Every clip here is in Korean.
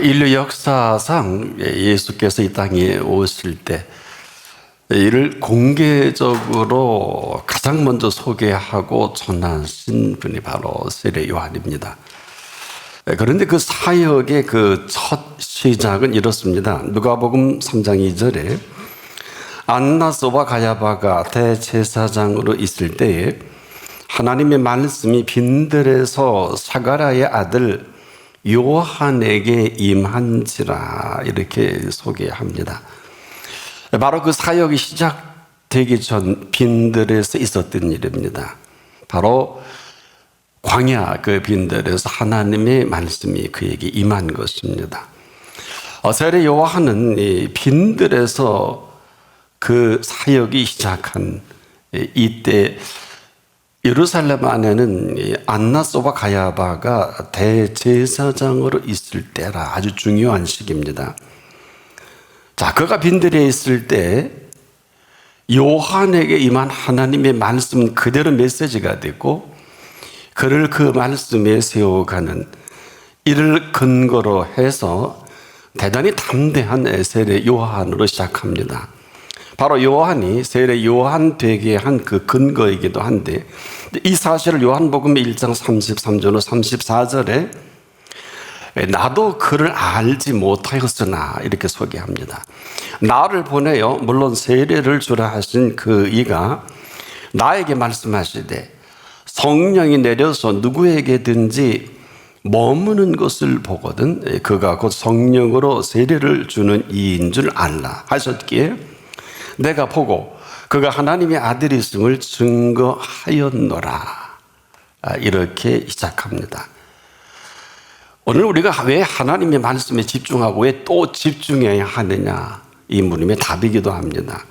인류 역사상 예수께서 이 땅에 오실 때 이를 공개적으로 가장 먼저 소개하고 전하신 분이 바로 세례 요한입니다. 그런데 그 사역의 그 첫 시작은 이렇습니다. 누가복음 3장 2절에 안나스와 가야바가 대제사장으로 있을 때에 하나님의 말씀이 빈들에서 사가랴의 아들 요한에게 임한지라 이렇게 소개합니다. 바로 그 사역이 시작되기 전 빈들에서 있었던 일입니다. 바로 광야 그 빈들에서 하나님의 말씀이 그에게 임한 것입니다. 세례 요한은 이 빈들에서 그 사역이 시작한 이때 예루살렘 안에는 안나스와 가야바가 대제사장으로 있을 때라 아주 중요한 시기입니다. 자, 그가 빈들에 있을 때 요한에게 임한 하나님의 말씀 그대로 메시지가 됐고 그를 그 말씀에 세워가는 이를 근거로 해서 대단히 담대한 세례 요한으로 시작합니다. 바로 요한이 세례 요한 되게 한 그 근거이기도 한데 이 사실을 요한복음 1장 33절로 34절에 나도 그를 알지 못하였으나 이렇게 소개합니다. 나를 보내요 물론 세례를 주라 하신 그 이가 나에게 말씀하시되 성령이 내려서 누구에게든지 머무는 것을 보거든 그가 곧 성령으로 세례를 주는 이인 줄 알라 하셨기에 내가 보고 그가 하나님의 아들이심을 증거하였노라 이렇게 시작합니다. 오늘 우리가 왜 하나님의 말씀에 집중하고 왜 또 집중해야 하느냐 이 물음의 답이기도 합니다.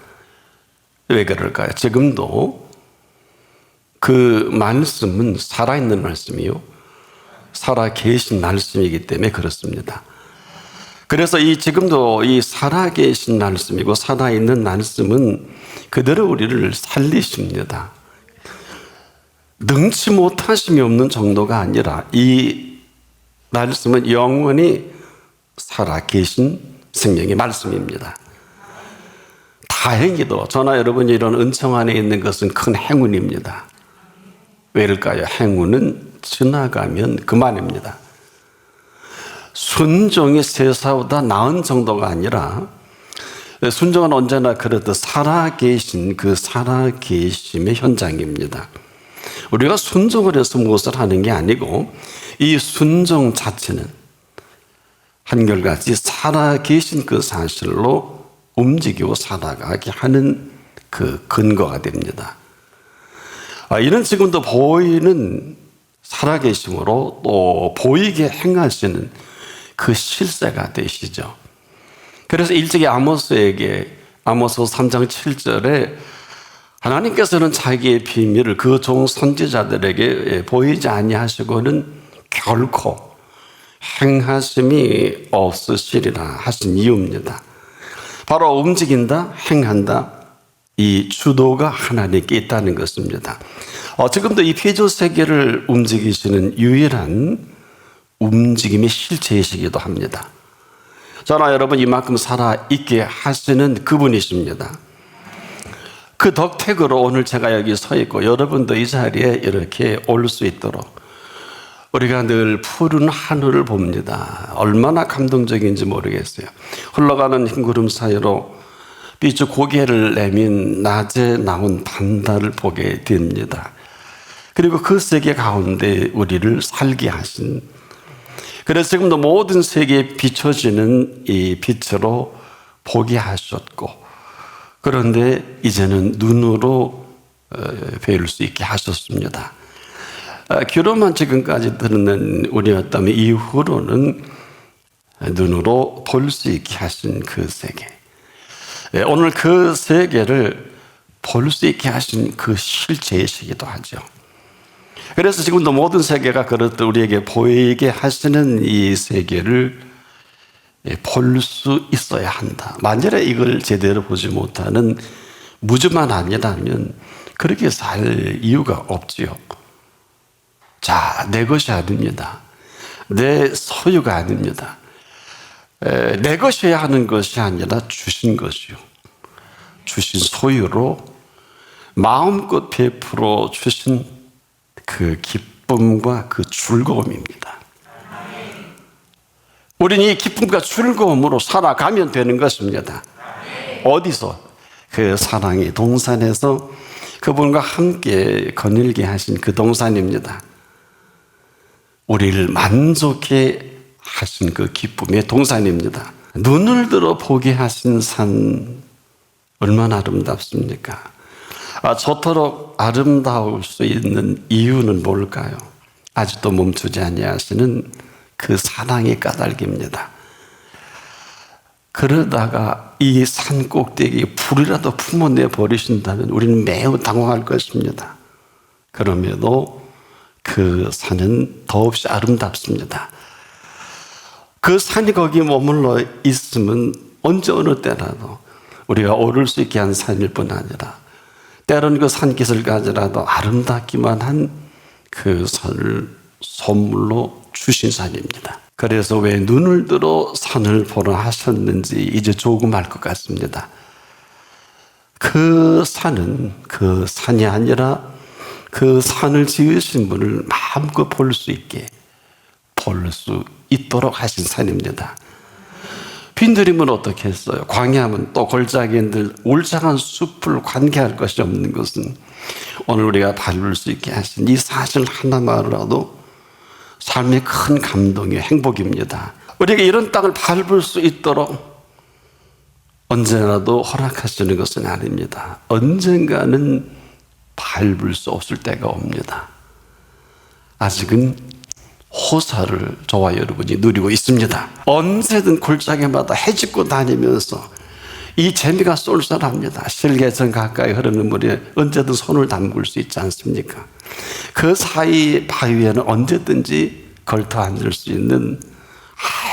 왜 그럴까요? 지금도 그 말씀은 살아있는 말씀이요 살아계신 말씀이기 때문에 그렇습니다. 그래서 지금도 이 살아계신 말씀이고 살아있는 말씀은 그대로 우리를 살리십니다. 능치 못하심이 없는 정도가 아니라 이 말씀은 영원히 살아계신 생명의 말씀입니다. 다행히도 저나 여러분이 이런 은총 안에 있는 것은 큰 행운입니다. 왜일까요? 행운은 지나가면 그만입니다. 순종이 세사보다 나은 정도가 아니라 순종은 언제나 그래도 살아계신 그 살아계심의 현장입니다. 우리가 순종을 해서 무엇을 하는 게 아니고 이 순종 자체는 한결같이 살아계신 그 사실로 움직이고 살아가게 하는 그 근거가 됩니다. 이는 지금도 보이는 살아계심으로 또 보이게 행하시는 그 실세가 되시죠. 그래서 일찍이 아모스에게 아모스 3장 7절에 하나님께서는 자기의 비밀을 그 종 선지자들에게 보이지 아니하시고는 결코 행하심이 없으시리라 하신 이유입니다. 바로 움직인다, 행한다 이 주도가 하나님께 있다는 것입니다. 지금도 이 피조 세계를 움직이시는 유일한 움직임의 실체이시기도 합니다. 저나 여러분 이만큼 살아있게 하시는 그분이십니다. 그 덕택으로 오늘 제가 여기 서 있고 여러분도 이 자리에 이렇게 올 수 있도록 우리가 늘 푸른 하늘을 봅니다. 얼마나 감동적인지 모르겠어요. 흘러가는 흰구름 사이로 빛이 고개를 내민 낮에 나온 반달을 보게 됩니다. 그리고 그 세계 가운데 우리를 살게 하신 그래서 지금도 모든 세계에 비춰지는 이 빛으로 보게 하셨고 그런데 이제는 눈으로 배울 수 있게 하셨습니다. 귀로만 지금까지 듣는 우리였다면 이후로는 눈으로 볼 수 있게 하신 그 세계 오늘 그 세계를 볼 수 있게 하신 그 실체이시기도 하죠. 그래서 지금도 모든 세계가 그렇듯 우리에게 보이게 하시는 이 세계를 볼 수 있어야 한다. 만약에 이걸 제대로 보지 못하는 무주만 아니라면 그렇게 살 이유가 없지요. 자, 내 것이 아닙니다. 내 소유가 아닙니다. 내 것이어야 하는 것이 아니라 주신 것이요, 주신 소유로 마음껏 베풀어 주신 그 기쁨과 그 즐거움입니다. 우리는 이 기쁨과 즐거움으로 살아가면 되는 것입니다. 어디서? 그 사랑의 동산에서 그분과 함께 거닐게 하신 그 동산입니다. 우리를 만족해 하신 그 기쁨의 동산입니다. 눈을 들어 보게 하신 산 얼마나 아름답습니까? 저토록 아름다울 수 있는 이유는 뭘까요? 아직도 멈추지 아니하시는 그 사랑의 까닭입니다. 그러다가 이 산 꼭대기에 불이라도 품어내 버리신다면 우리는 매우 당황할 것입니다. 그럼에도 그 산은 더없이 아름답습니다. 그 산이 거기 머물러 있으면 언제 어느 때라도 우리가 오를 수 있게 한 산일 뿐 아니라 때로는 그 산깃을 가지라도 아름답기만 한 그 산을 선물로 주신 산입니다. 그래서 왜 눈을 들어 산을 보라 하셨는지 이제 조금 알 것 같습니다. 그 산은 그 산이 아니라 그 산을 지으신 분을 마음껏 볼 수 있게, 볼 수 있도록 하신 산입니다. 빈들이면 어떻게 했어요? 광야하면 또 골짜기인들 울창한 숲을 관계할 것이 없는 것은 오늘 우리가 밟을 수 있게 하신 이 사실 하나만으로도 삶의 큰 감동이 행복입니다. 우리가 이런 땅을 밟을 수 있도록 언제라도 허락하시는 것은 아닙니다. 언젠가는 밟을 수 없을 때가 옵니다. 아직은 호사를 저와 여러분이 누리고 있습니다. 언제든 골짜기마다 헤집고 다니면서 이 재미가 쏠쏠합니다. 실개천 가까이 흐르는 물에 언제든 손을 담글 수 있지 않습니까? 그 사이 바위에는 언제든지 걸터 앉을 수 있는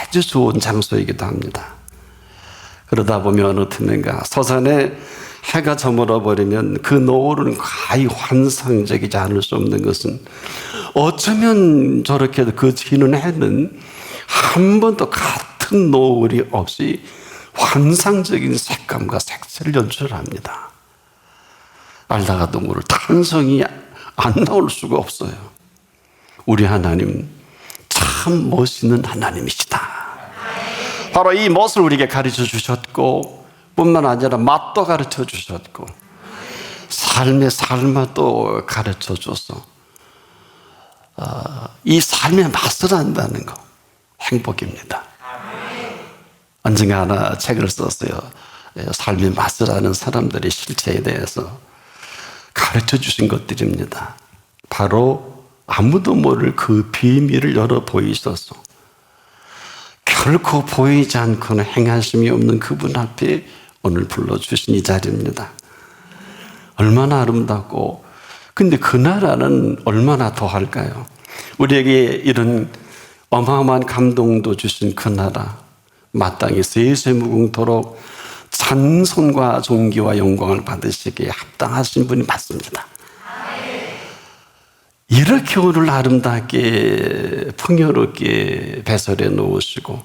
아주 좋은 장소이기도 합니다. 그러다 보면 어느 틈엔가 서산에 해가 저물어 버리면 그 노을은 가히 환상적이지 않을 수 없는 것은 어쩌면 저렇게 그 지는 해는 한 번도 같은 노을이 없이 환상적인 색감과 색채를 연출합니다. 알다가도 모를 탄성이 안 나올 수가 없어요. 우리 하나님 참 멋있는 하나님이시다. 바로 이 멋을 우리에게 가르쳐 주셨고 뿐만 아니라 맛도 가르쳐 주셨고 삶의 삶도 가르쳐 줘서 이 삶의 맛을 안다는 거 행복입니다. 언젠가 하나 책을 썼어요. 삶의 맛을 아는 사람들의 실체에 대해서 가르쳐 주신 것들입니다. 바로 아무도 모를 그 비밀을 열어 보이셔서 결코 보이지 않고는 행하심이 없는 그분 앞에 오늘 불러주신 이 자리입니다. 얼마나 아름답고, 근데 그 나라는 얼마나 더할까요? 우리에게 이런 어마어마한 감동도 주신 그 나라, 마땅히 세세무궁토록 찬송과 존귀와 영광을 받으시기에 합당하신 분이 맞습니다. 이렇게 오늘 아름답게 풍요롭게 배설해 놓으시고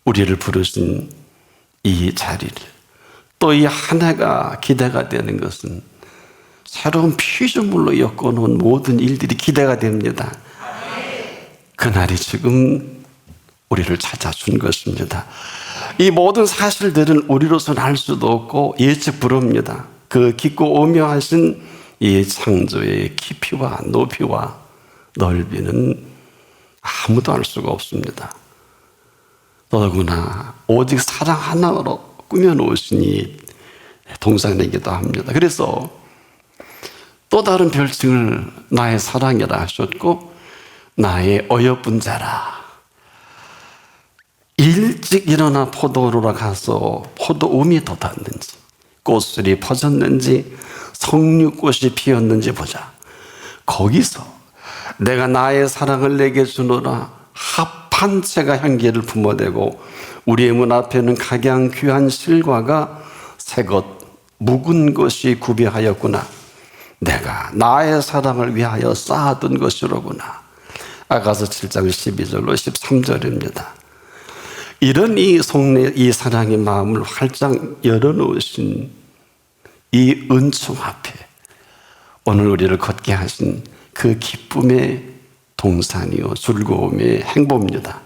우리를 부르신 이 자리를, 또 이 한 해가 기대가 되는 것은 새로운 피조물로 엮어놓은 모든 일들이 기대가 됩니다. 그날이 지금 우리를 찾아준 것입니다. 이 모든 사실들은 우리로서는 알 수도 없고 예측 불허입니다. 그 깊고 오묘하신 이 창조의 깊이와 높이와 넓이는 아무도 알 수가 없습니다. 더구나 오직 사랑 하나로 꾸며놓으신 이 동산이기도 합니다. 그래서 또 다른 별칭을 나의 사랑이라 하셨고 나의 어여쁜 자라. 일찍 일어나 포도로라 가서 포도움이 돋았는지 꽃술이 퍼졌는지 석류꽃이 피었는지 보자. 거기서 내가 나의 사랑을 내게 주노라 합한 채가 향기를 품어대고 우리의 문 앞에는 각양 귀한 실과가 새것 묵은 것이 구비하였구나. 내가 나의 사랑을 위하여 쌓아둔 것이로구나. 아가서 7장 12절로 13절입니다. 이런 이 사랑의 마음을 활짝 열어놓으신 이 은총 앞에 오늘 우리를 걷게 하신 그 기쁨의 동산이요 즐거움의 행보입니다.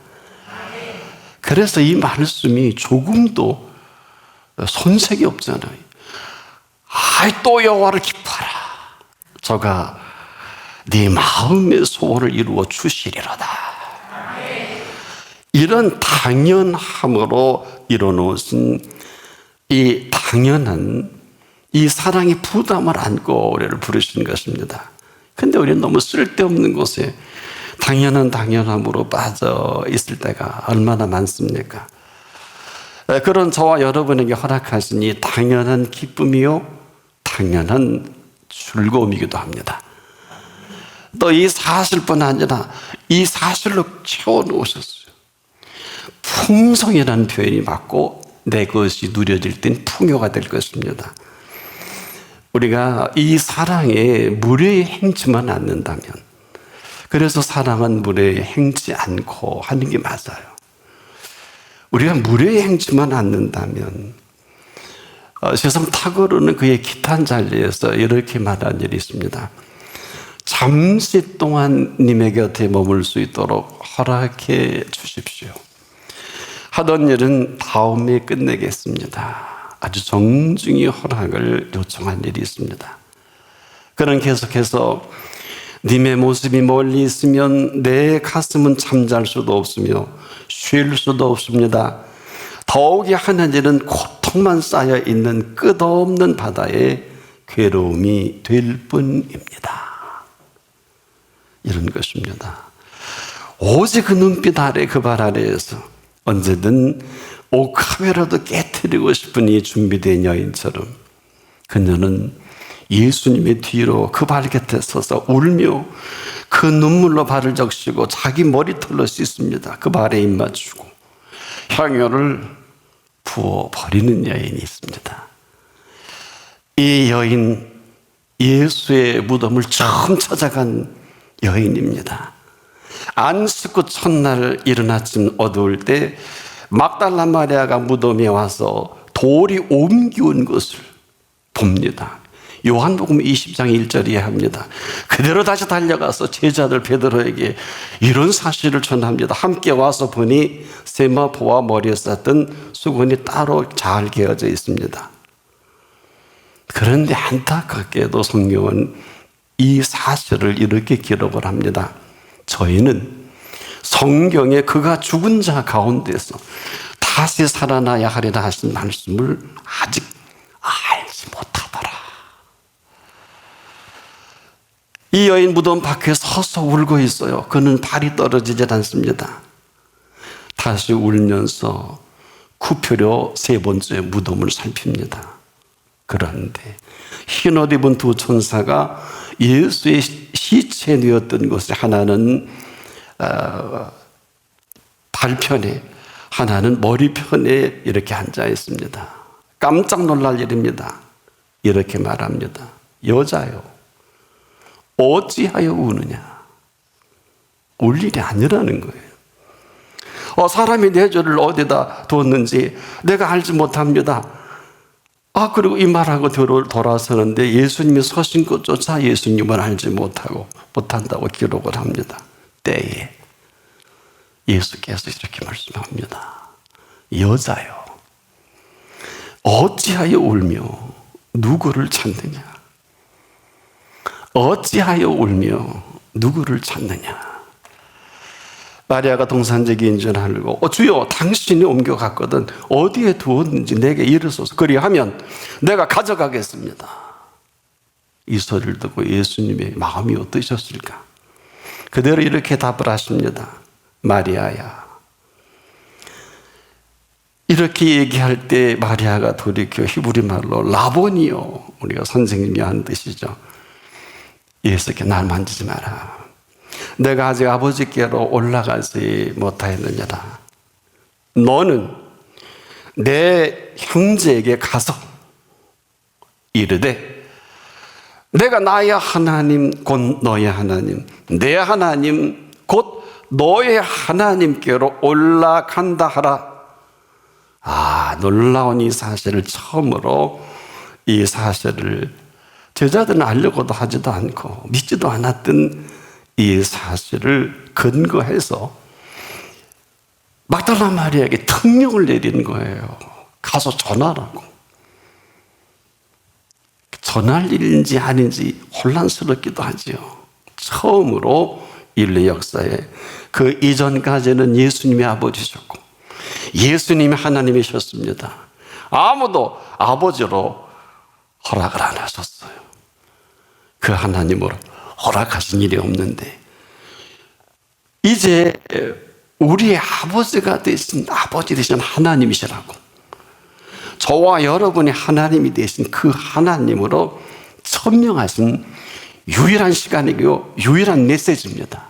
그래서 이 말씀이 조금도 손색이 없잖아요. 또 여호와를 기뻐하라. 저가 네 마음의 소원을 이루어 주시리로다. 이런 당연함으로 이뤄놓으신 이 당연한 이 사랑의 부담을 안고 우리를 부르시는 것입니다. 근데 우리는 너무 쓸데없는 곳에 당연함으로 빠져 있을 때가 얼마나 많습니까? 그런 저와 여러분에게 허락하신 이 당연한 기쁨이요 당연한 즐거움이기도 합니다. 또 이 사실뿐 아니라 이 사실로 채워놓으셨어요. 풍성이라는 표현이 맞고 내 것이 누려질 땐 풍요가 될 것입니다. 우리가 이 사랑에 무례히 행치만 않는다면, 그래서 사랑은 무례히 행치 않고 하는 게 맞아요. 우리가 무례히 행치만 않는다면 세상 탁월은 그의 기탄 자리에서 이렇게 말한 일이 있습니다. 잠시 동안 님의 곁에 머물 수 있도록 허락해 주십시오. 하던 일은 다음에 끝내겠습니다. 아주 정중히 허락을 요청한 일이 있습니다. 그는 계속해서 님의 모습이 멀리 있으면 내 가슴은 잠잘 수도 없으며 쉴 수도 없습니다. 더욱이 하는 일은 고통만 쌓여 있는 끝없는 바다의 괴로움이 될 뿐입니다. 이런 것입니다. 오직 그 눈빛 아래, 그 발 아래에서 언제든 옥합이라도 깨트리고 싶은 이 준비된 여인처럼 그녀는 예수님의 뒤로 그 발 곁에 서서 울며 그 눈물로 발을 적시고 자기 머리털로 씻습니다. 그 발에 입 맞추고 향유를 부어버리는 여인이 있습니다. 이 여인, 예수의 무덤을 처음 찾아간 여인입니다. 안식구 첫날 이른 아침 어두울 때 막달라 마리아가 무덤에 와서 돌이 옮겨온 것을 봅니다. 요한복음 20장 1절에 합니다. 그대로 다시 달려가서 제자들 베드로에게 이런 사실을 전합니다. 함께 와서 보니 세마포와 머리에 쌌던 수건이 따로 잘 개어져 있습니다. 그런데 안타깝게도 성경은 이 사실을 이렇게 기록을 합니다. 저희는 성경에 그가 죽은 자 가운데서 다시 살아나야 하리라 하신 말씀을 아직 알지 못하더라. 이 여인 무덤 밖에 서서 울고 있어요. 그는 발이 떨어지질 않습니다. 다시 울면서 쿠표로 세 번째 무덤을 살핍니다. 그런데 흰옷 입은 두 천사가 예수의 시체에 누웠던 곳에 하나는 발편에 하나는 머리편에 이렇게 앉아 있습니다. 깜짝 놀랄 일입니다. 이렇게 말합니다. 여자요, 어찌하여 우느냐? 울 일이 아니라는 거예요. 사람이 내 죄를 어디다 두었는지 내가 알지 못합니다. 그리고 이 말하고 돌아서는데 예수님이 서신 것조차 예수님을 알지 못한다고 기록을 합니다. 때에 예수께서 이렇게 말씀합니다. 여자요, 어찌하여 울며 누구를 찾느냐? 어찌하여 울며 누구를 찾느냐? 마리아가 동산제기인 줄 알고 주여 당신이 옮겨갔거든 어디에 두었는지 내게 이르소서. 그리하면 내가 가져가겠습니다. 이 소리를 듣고 예수님의 마음이 어떠셨을까? 그대로 이렇게 답을 하십니다. 마리아야. 이렇게 얘기할 때 마리아가 돌이켜 히브리 말로 라보니요, 우리가 선생님이 한 뜻이죠. 예수께 날 만지지 마라. 내가 아직 아버지께로 올라가지 못하였느냐라. 너는 내 형제에게 가서 이르되 내가 나의 하나님 곧 너의 하나님, 내 하나님 곧 너의 하나님께로 올라간다 하라. 놀라운 이 사실을 처음으로 이 사실을 제자들은 알려고도 하지도 않고 믿지도 않았던 이 사실을 근거해서 막달라 마리아에게 특명을 내리는 거예요. 가서 전하라고. 전할 일인지 아닌지 혼란스럽기도 하지요. 처음으로 인류 역사에 그 이전까지는 예수님이 아버지셨고 예수님이 하나님이셨습니다. 아무도 아버지로 허락을 안 하셨어요. 그 하나님으로 허락하신 일이 없는데 이제 우리의 아버지가 되신 아버지 되신 하나님이시라고 저와 여러분이 하나님이 되신 그 하나님으로 천명하신 유일한 시간이고 유일한 메시지입니다.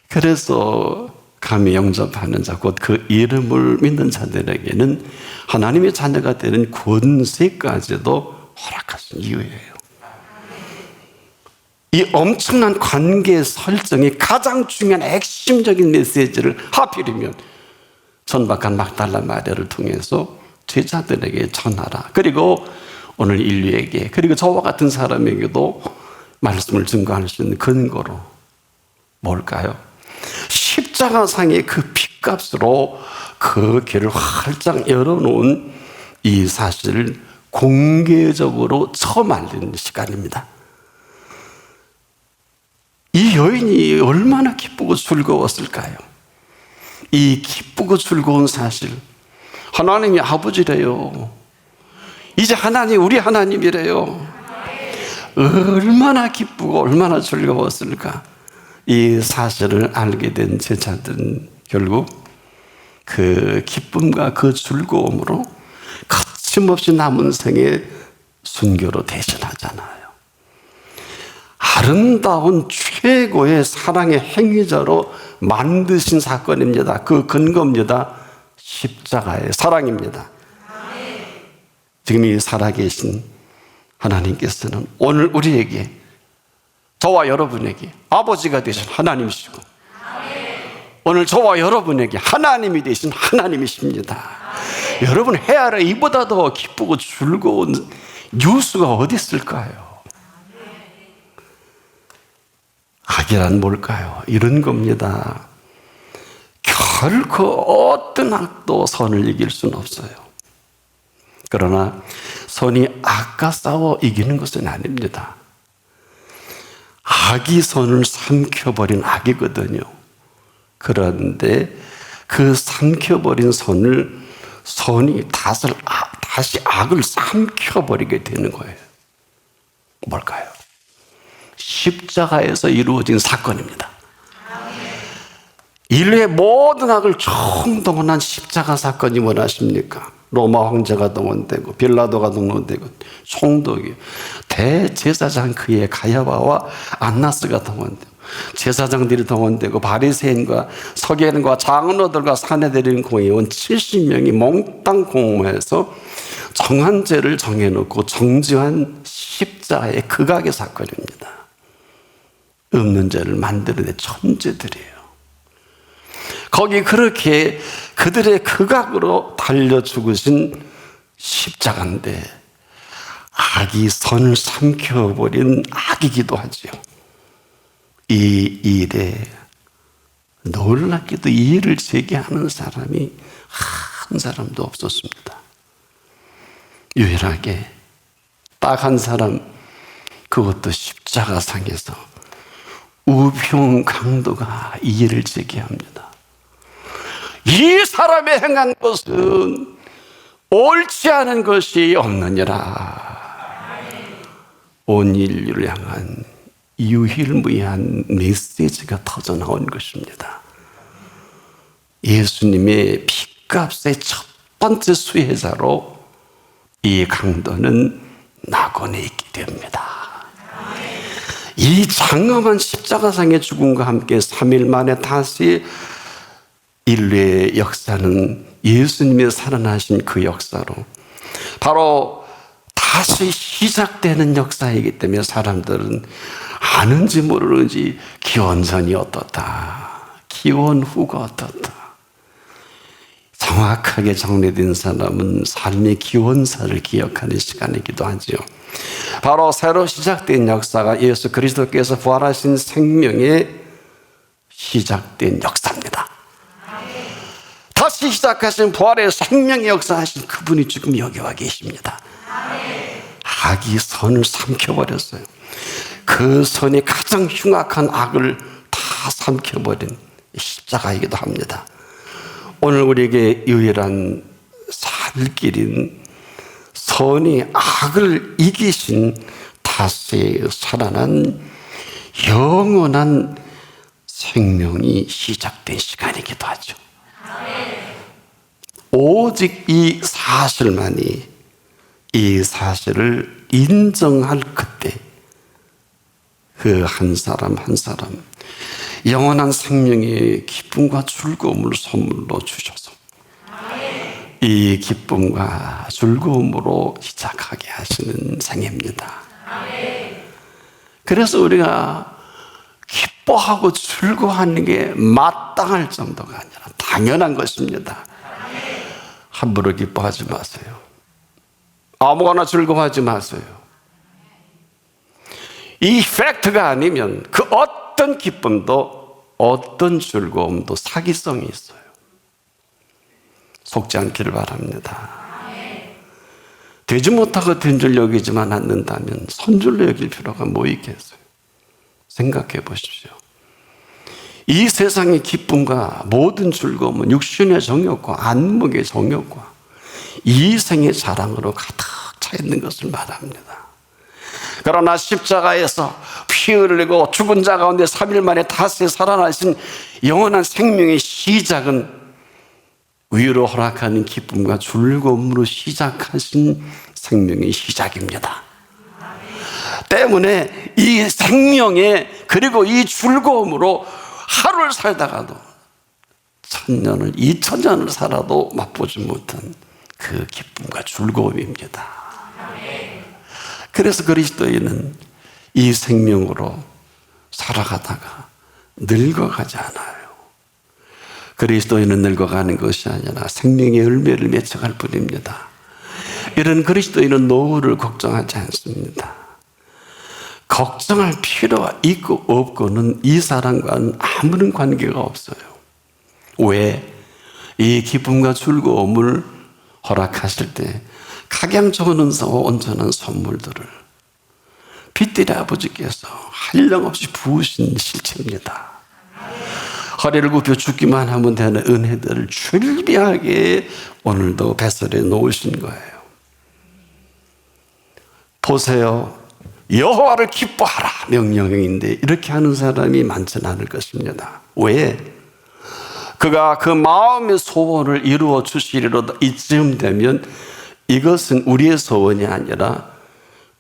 그래서 감히 영접하는 자, 곧 그 이름을 믿는 자들에게는 하나님의 자녀가 되는 권세까지도 허락하신 이유예요. 이 엄청난 관계 설정이 가장 중요한 핵심적인 메시지를 하필이면 천박한 막달라 마리아를 통해서 제자들에게 전하라. 그리고 오늘 인류에게 그리고 저와 같은 사람에게도 말씀을 증거할 수 있는 근거로 뭘까요? 십자가상의 그 핏값으로 그 길을 활짝 열어놓은 이 사실을 공개적으로 처음 알리는 시간입니다. 이 여인이 얼마나 기쁘고 즐거웠을까요? 이 기쁘고 즐거운 사실, 하나님이 아버지래요. 이제 하나님, 우리 하나님이래요. 얼마나 기쁘고 얼마나 즐거웠을까? 이 사실을 알게 된 제자들은 결국 그 기쁨과 그 즐거움으로 거침없이 남은 생에 순교로 대신하잖아요. 아름다운 최고의 사랑의 행위자로 만드신 사건입니다. 그 근거입니다. 십자가의 사랑입니다. 지금 이 살아계신 하나님께서는 오늘 우리에게 저와 여러분에게 아버지가 되신 하나님이시고 오늘 저와 여러분에게 하나님이 되신 하나님이십니다. 여러분 헤아려 이보다 더 기쁘고 즐거운 뉴스가 어디 있을까요? 악이란 뭘까요? 이런 겁니다. 결코 어떤 악도 선을 이길 수는 없어요. 그러나 선이 악과 싸워 이기는 것은 아닙니다. 악이 선을 삼켜버린 악이거든요. 그런데 그 삼켜버린 선이 다시 악을 삼켜버리게 되는 거예요. 뭘까요? 십자가에서 이루어진 사건입니다. 인류의 모든 악을 총동원한 십자가 사건이 원하십니까? 로마 황제가 동원되고 빌라도가 동원되고 총독이 대제사장 그의 가야바와 안나스가 동원되고 제사장들이 동원되고 바리새인과 서기관과 장로들과 사내들인 공회원 70명이 몽땅 공모해서 정한 죄를 정해놓고 정죄한 십자가의 극악의 사건입니다. 없는 죄를 만들어낸 천재들이에요. 거기 그렇게 그들의 극악으로 달려 죽으신 십자가인데 악이 선을 삼켜버린 악이기도 하지요. 이 일에 놀랍게도 이의를 제기하는 사람이 한 사람도 없었습니다. 유일하게 딱 한 사람, 그것도 십자가상에서 우병 강도가 이의를 제기합니다. 이 사람이 행한 것은 옳지 않은 것이 없느니라. 온 인류를 향한 유일무이한 메시지가 터져나온 것입니다. 예수님의 핏값의 첫 번째 수혜자로 이 강도는 낙원에 있게 됩니다. 이 장엄한 십자가상의 죽음과 함께 3일 만에 다시 인류의 역사는 예수님이 살아나신 그 역사로 바로 다시 시작되는 역사이기 때문에 사람들은 아는지 모르는지 기원 전이 어떻다, 기원 후가 어떻다, 정확하게 정리된 사람은 삶의 기원사를 기억하는 시간이기도 하지요. 바로 새로 시작된 역사가 예수 그리스도께서 부활하신 생명에 시작된 역사입니다. 다시 시작하신 부활의 생명의 역사하신 그분이 지금 여기 와 계십니다. 악이 선을 삼켜버렸어요. 그 선이 가장 흉악한 악을 다 삼켜버린 십자가이기도 합니다. 오늘 우리에게 유일한 살 길인 선이 악을 이기신 다시 살아난 영원한 생명이 시작된 시간이기도 하죠. 오직 이 사실만이, 이 사실을 인정할 그때 그 한 사람 한 사람 영원한 생명의 기쁨과 즐거움을 선물로 주셔서 이 기쁨과 즐거움으로 시작하게 하시는 생애입니다. 그래서 우리가 기뻐하고 즐거워하는 게 마땅할 정도가 아니라 당연한 것입니다. 함부로 기뻐하지 마세요. 아무거나 즐거워하지 마세요. 이 팩트가 아니면 그 어떤 기쁨도 어떤 즐거움도 사기성이 있어요. 속지 않기를 바랍니다. 되지 못하고 된 줄 여기지만 않는다면 선줄로 여길 필요가 뭐 있겠어요? 생각해 보십시오. 이 세상의 기쁨과 모든 즐거움은 육신의 정욕과 안목의 정욕과 이생의 자랑으로 가득 차 있는 것을 말합니다. 그러나 십자가에서 피 흘리고 죽은 자 가운데 3일 만에 다시 살아나신 영원한 생명의 시작은 위로 허락하는 기쁨과 즐거움으로 시작하신 생명의 시작입니다. 때문에 이 생명에 그리고 이 즐거움으로 하루를 살다가도 1000년을 2000년을 살아도 맛보지 못한 그 기쁨과 즐거움입니다. 그래서 그리스도인은 이 생명으로 살아가다가 늙어가지 않아요. 그리스도인은 늙어가는 것이 아니라 생명의 열매를 맺어갈 뿐입니다. 이런 그리스도인은 노후를 걱정하지 않습니다. 걱정할 필요가 있고 없고는 이 사람과는 아무런 관계가 없어요. 왜? 이 기쁨과 즐거움을 허락하실 때 각양 좋은 은사와 온전한 선물들을 빛들의 아버지께서 한량없이 부으신 실체입니다. 허리를 굽혀 죽기만 하면 되는 은혜들을 줄비하게 오늘도 배설해 놓으신 거예요. 보세요. 여호와를 기뻐하라 명령인데 이렇게 하는 사람이 많지는 않을 것입니다. 왜? 그가 그 마음의 소원을 이루어 주시리로다 이쯤 되면 이것은 우리의 소원이 아니라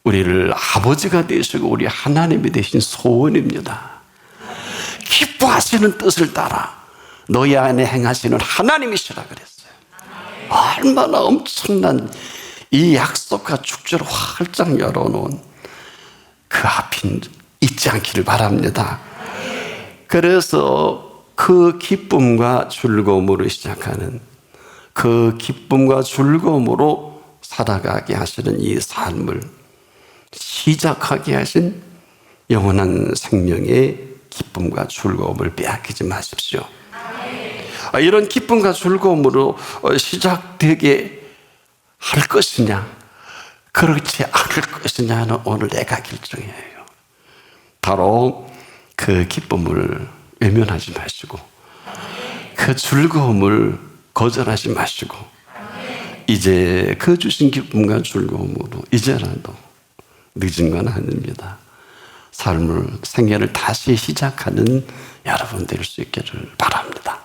우리를 아버지가 되시고 우리 하나님이 되신 소원입니다. 기뻐하시는 뜻을 따라 너희 안에 행하시는 하나님이시라 그랬어요. 얼마나 엄청난 이 약속과 축제를 활짝 열어놓은 그 앞이 잊지 않기를 바랍니다. 그래서 그 기쁨과 즐거움으로 시작하는 그 기쁨과 즐거움으로 살아가게 하시는 이 삶을 시작하게 하신 영원한 생명의 기쁨과 즐거움을 빼앗기지 마십시오. 이런 기쁨과 즐거움으로 시작되게 할 것이냐 그렇지 않을 것이냐는 오늘 내가 결정이에요. 바로 그 기쁨을 외면하지 마시고 그 즐거움을 거절하지 마시고 이제 그 주신 기쁨과 즐거움으로 이제라도 늦은 건 아닙니다. 삶을 생애를 다시 시작하는 여러분 될 수 있기를 바랍니다.